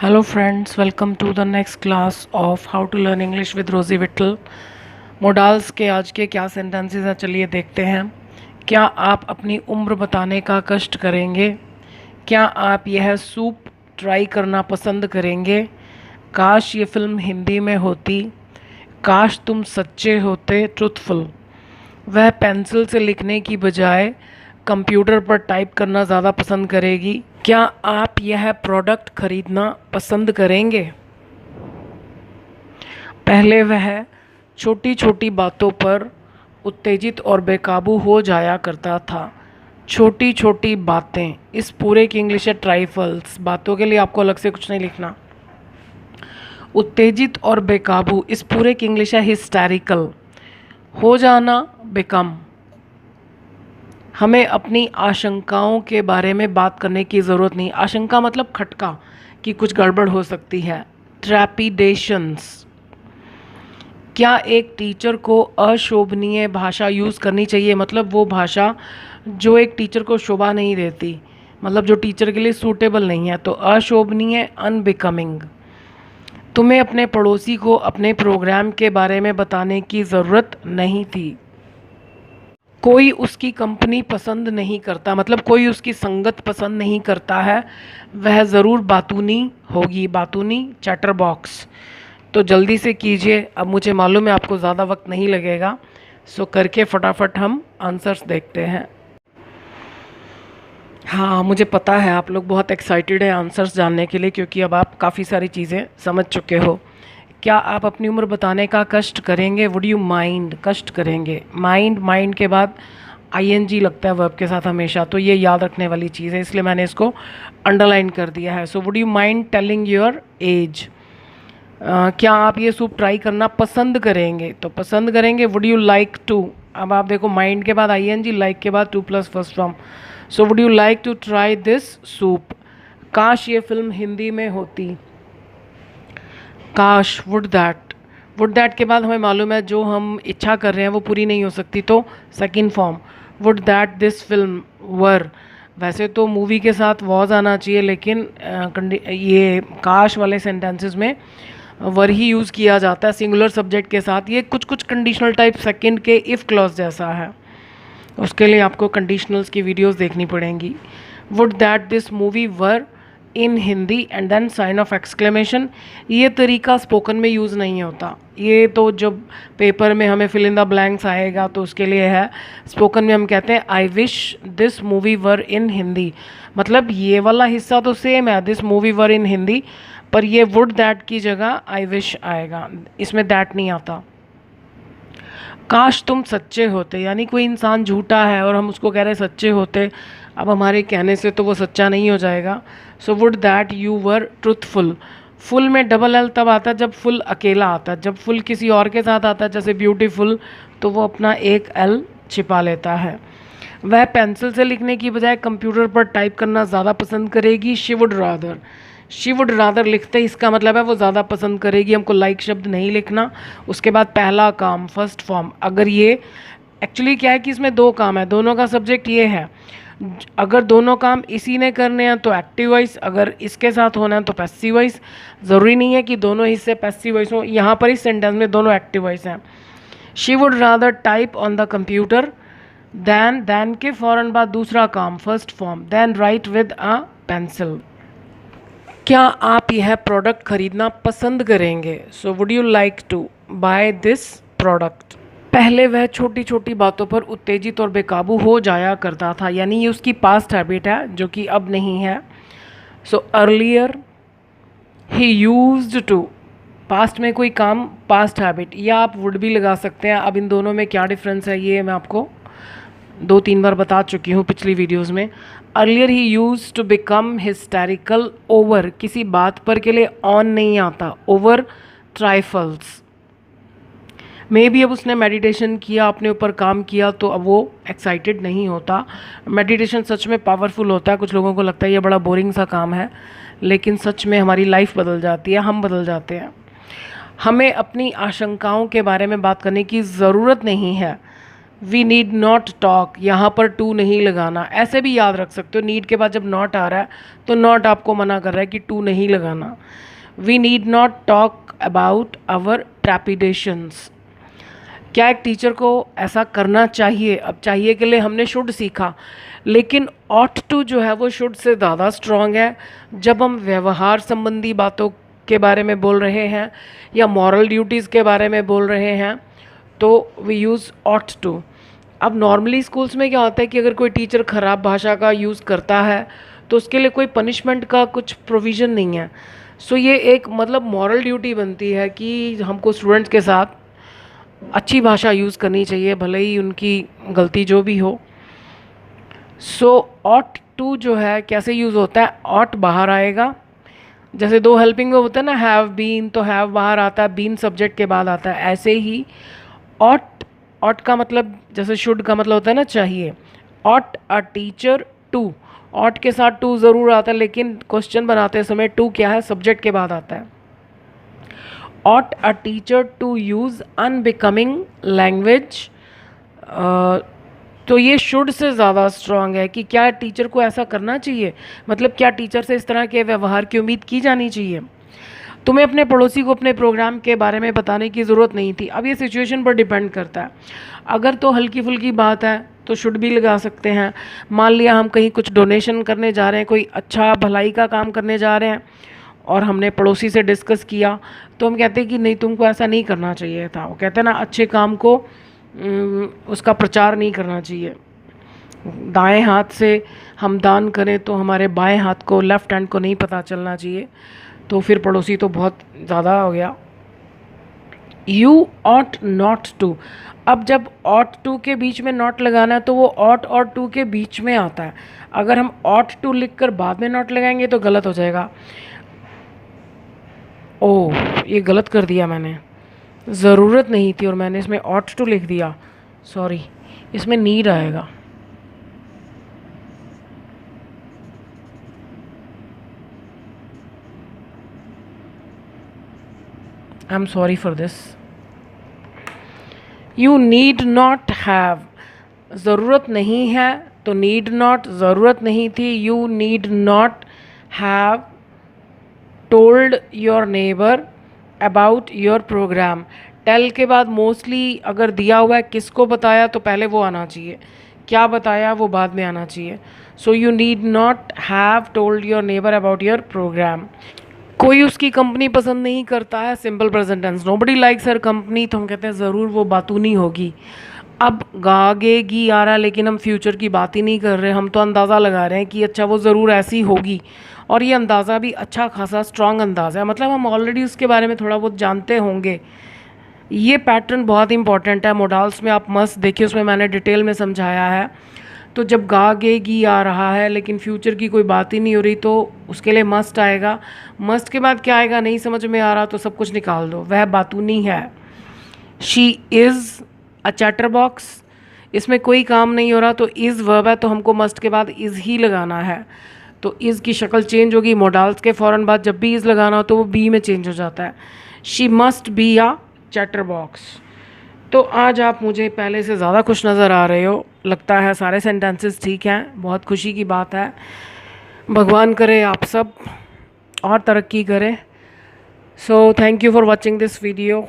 Hello friends, welcome to the next class of How to Learn English with Rosie Whittle। Modals के आज के क्या sentences हैं, चलिए देखते हैं। क्या आप अपनी उम्र बताने का कष्ट करेंगे? क्या आप यह सूप ट्राई करना पसंद करेंगे? काश ये फिल्म हिंदी में होती। काश तुम सच्चे होते, ट्रुथफुल। वह पेंसिल से लिखने की बजाय कंप्यूटर पर टाइप करना ज़्यादा पसंद करेगी। क्या आप यह प्रोडक्ट खरीदना पसंद करेंगे? पहले वह छोटी छोटी बातों पर उत्तेजित और बेकाबू हो जाया करता था। छोटी छोटी बातें, इस पूरे की इंग्लिश है ट्राइफल्स। बातों के लिए आपको अलग से कुछ नहीं लिखना। उत्तेजित और बेकाबू, इस पूरे की इंग्लिश है हिस्टैरिकल। हो जाना, बिकम। हमें अपनी आशंकाओं के बारे में बात करने की ज़रूरत नहीं। आशंका मतलब खटका कि कुछ गड़बड़ हो सकती है। ट्रैपिडेशंस। क्या एक टीचर को अशोभनीय भाषा यूज़ करनी चाहिए? मतलब वो भाषा जो एक टीचर को शोभा नहीं देती, मतलब जो टीचर के लिए सूटेबल नहीं है। तो अशोभनीय, अनबिकमिंग। तुम्हें अपने पड़ोसी को अपने प्रोग्राम के बारे में बताने की ज़रूरत नहीं थी। कोई उसकी कंपनी पसंद नहीं करता, मतलब कोई उसकी संगत पसंद नहीं करता है, वह ज़रूर बातूनी होगी। बातूनी, चैटरबॉक्स। तो जल्दी से कीजिए, अब मुझे मालूम है आपको ज़्यादा वक्त नहीं लगेगा, सो करके फटाफट हम आंसर्स देखते हैं। हाँ, मुझे पता है आप लोग बहुत एक्साइटेड हैं आंसर्स जानने के लिए, क्योंकि अब आप काफ़ी सारी चीज़ें समझ चुके हो। क्या आप अपनी उम्र बताने का कष्ट करेंगे? वुड यू माइंड, कष्ट करेंगे। माइंड, माइंड के बाद आईएनजी लगता है वर्ब के साथ हमेशा, तो ये याद रखने वाली चीज़ है, इसलिए मैंने इसको अंडरलाइन कर दिया है। सो would you mind telling your age. क्या आप ये सूप ट्राई करना पसंद करेंगे? तो पसंद करेंगे। वुड यू लाइक टू, अब आप देखो माइंड के बाद आईएनजी, लाइक के बाद to plus first form. So would you like to try this soup. काश ये फिल्म हिंदी में होती। काश, वुड दैट। वुड दैट के बाद हमें मालूम है जो हम इच्छा कर रहे हैं वो पूरी नहीं हो सकती, तो second form. Would that this film वर। वैसे तो मूवी के साथ वॉज आना चाहिए, लेकिन ये काश वाले सेंटेंसेस में वर ही यूज़ किया जाता है सिंगुलर सब्जेक्ट के साथ। ये कुछ कुछ कंडीशनल टाइप सेकंड के इफ़ क्लॉज जैसा है, उसके लिए आपको कंडीशनल्स की वीडियोस देखनी पड़ेंगी। Would that this movie were in Hindi and then sign of exclamation. ये तरीका स्पोकन में यूज़ नहीं होता, ये तो जब पेपर में हमें फिल इन द ब्लैंक्स आएगा तो उसके लिए है। स्पोकन में हम कहते हैं I wish this movie were in Hindi, मतलब ये वाला हिस्सा तो सेम है, this movie were in Hindi, पर ये वुड दैट की जगह आई विश आएगा, इसमें दैट नहीं आता। काश तुम सच्चे होते, यानी कोई इंसान झूठा है और हम उसको कह रहे सच्चे होते, अब हमारे कहने से तो वो सच्चा नहीं हो जाएगा। So would that you were truthful. Full में डबल एल तब आता है जब फुल अकेला आता है, जब फुल किसी और के साथ आता है जैसे ब्यूटीफुल, तो वो अपना एक एल छिपा लेता है। वह पेंसिल से लिखने की बजाय कंप्यूटर पर टाइप करना ज़्यादा पसंद करेगी। She would rather. She would rather लिखते ही इसका मतलब है वो ज़्यादा पसंद करेगी, हमको लाइक शब्द नहीं लिखना। उसके बाद पहला काम, फर्स्ट फॉर्म। अगर ये एक्चुअली क्या है कि इसमें दो काम है, दोनों का सब्जेक्ट ये है। अगर दोनों काम इसी ने करने हैं तो एक्टिव वॉइस, अगर इसके साथ होना है तो पैसिव वॉइस। ज़रूरी नहीं है कि दोनों हिस्से पैसिव वॉइस हो, यहाँ पर इस सेंटेंस में दोनों एक्टिव वॉइस हैं। She would rather type on the computer than के फ़ौरन बाद दूसरा काम, first form, then write with a pencil. क्या आप यह प्रोडक्ट खरीदना पसंद करेंगे? So would you like to buy this product. पहले वह छोटी छोटी बातों पर उत्तेजित और बेकाबू हो जाया करता था, यानी ये उसकी पास्ट हैबिट है जो कि अब नहीं है। So earlier he used to, past में कोई काम, पास्ट हैबिट, या आप वुड भी लगा सकते हैं। अब इन दोनों में क्या डिफरेंस है ये मैं आपको 2-3 बार बता चुकी हूँ पिछली वीडियोस में। अर्लियर ही use to become hysterical over, किसी बात पर के लिए ऑन नहीं आता, ओवर ट्राइफल्स। मे बी अब उसने मेडिटेशन किया, अपने ऊपर काम किया, तो अब वो एक्साइटेड नहीं होता। मेडिटेशन सच में पावरफुल होता है, कुछ लोगों को लगता है ये बड़ा बोरिंग सा काम है, लेकिन सच में हमारी लाइफ बदल जाती है, हम बदल जाते हैं। हमें अपनी आशंकाओं के बारे में बात करने की ज़रूरत नहीं है। वी नीड नॉट टॉक, यहाँ पर टू नहीं लगाना, ऐसे भी याद रख सकते हो। नीड के बाद जब नॉट आ रहा है तो नॉट आपको मना कर रहा है कि टू नहीं लगाना। We need not talk about our trepidations, क्या एक टीचर को ऐसा करना चाहिए? अब चाहिए के लिए हमने शुड सीखा, लेकिन ऑट टू जो है वो शुड से ज़्यादा स्ट्रॉन्ग है। जब हम व्यवहार संबंधी बातों के बारे में बोल रहे हैं या मॉरल ड्यूटीज़ के बारे में बोल रहे हैं तो वी यूज़ ऑट टू। अब नॉर्मली स्कूल्स में क्या होता है कि अगर कोई टीचर ख़राब भाषा का यूज़ करता है तो उसके लिए कोई पनिशमेंट का कुछ प्रोविज़न नहीं है। सो ये एक मतलब मॉरल ड्यूटी बनती है कि हमको स्टूडेंट्स के साथ अच्छी भाषा यूज़ करनी चाहिए, भले ही उनकी गलती जो भी हो। सो ऑट टू जो है कैसे यूज़ होता है? ऑट बाहर आएगा, जैसे दो हेल्पिंग में होता है ना, हैव बीन, तो हैव बाहर आता है, बीन सब्जेक्ट के बाद आता है। ऐसे ही ऑट, ऑट का मतलब जैसे शुड का मतलब होता है ना चाहिए। Ought a teacher to, ought के साथ टू ज़रूर आता है, लेकिन क्वेश्चन बनाते समय टू क्या है? सब्जेक्ट के बाद आता है। Ought a teacher to use unbecoming language, तो ये शुड से ज़्यादा स्ट्रॉन्ग है कि क्या टीचर को ऐसा करना चाहिए, मतलब क्या टीचर से इस तरह के व्यवहार की उम्मीद की जानी चाहिए। तुम्हें अपने पड़ोसी को अपने प्रोग्राम के बारे में बताने की ज़रूरत नहीं थी। अब ये सिचुएशन पर डिपेंड करता है। अगर तो हल्की फुल्की बात है तो शुड भी लगा सकते हैं। मान लिया हम कहीं कुछ डोनेशन करने जा रहे हैं, कोई अच्छा भलाई का काम करने जा रहे हैं और हमने पड़ोसी से डिस्कस किया, तो हम कहते हैं कि नहीं तुमको ऐसा नहीं करना चाहिए था। वो कहते हैं ना अच्छे काम को उसका प्रचार नहीं करना चाहिए। दाएं हाथ से हम दान करें तो हमारे बाएं हाथ को, लेफ़्ट हैंड को नहीं पता चलना चाहिए। तो फिर पड़ोसी तो बहुत ज़्यादा हो गया। यू ऑट नॉट टू, अब जब ऑट टू के बीच में नॉट लगाना है तो वो ऑट और टू के बीच में आता है। अगर हम ऑट टू लिख कर बाद में नॉट लगाएंगे तो गलत हो जाएगा। ओह, ये गलत कर दिया मैंने, ज़रूरत नहीं थी और मैंने इसमें ऑट टू लिख दिया, सॉरी। इसमें नीड आएगा। I am sorry for this. You need not have, ज़रूरत नहीं है तो नीड नॉट, ज़रूरत नहीं थी। You need not have told your neighbour about your programme. Tell के बाद मोस्टली अगर दिया हुआ है किसको बताया तो पहले वो आना चाहिए, क्या बताया वो बाद में आना चाहिए। So you need not have told your neighbour about your programme. कोई उसकी कंपनी पसंद नहीं करता है, simple present tense, nobody likes her company, तो हम कहते हैं ज़रूर वो बातूनी होगी। अब गागेगी आ रहा है लेकिन हम फ्यूचर की बात ही नहीं कर रहे, हम तो अंदाज़ा लगा रहे हैं कि अच्छा वो ज़रूर ऐसी होगी। और ये अंदाज़ा भी अच्छा खासा स्ट्रॉन्ग अंदाज़ा है, मतलब हम ऑलरेडी उसके बारे में थोड़ा बहुत जानते होंगे। ये पैटर्न बहुत इंपॉर्टेंट है। मोडाल्स में आप मस्ट देखिए, उसमें मैंने डिटेल में समझाया है। तो जब गागेगी आ रहा है लेकिन फ्यूचर की कोई बात ही नहीं हो रही तो उसके लिए मस्ट आएगा। मस्ट के बाद क्या आएगा नहीं समझ में आ रहा तो सब कुछ निकाल दो, वह बातूनी है। She is a chatter box, इसमें कोई काम नहीं हो रहा तो इज़ वर्ब है तो हमको मस्ट के बाद इज़ ही लगाना है। तो इज़ की शक्ल चेंज होगी, मोडाल्स के फ़ौरन बाद जब भी इज़ लगाना हो तो वो बी में चेंज हो जाता है। She must be a chatter box. तो आज आप मुझे पहले से ज़्यादा खुश नज़र आ रहे हो, लगता है सारे सेंटेंसेस ठीक हैं, बहुत खुशी की बात है। भगवान करे आप सब और तरक्की करें। So thank you for watching this video.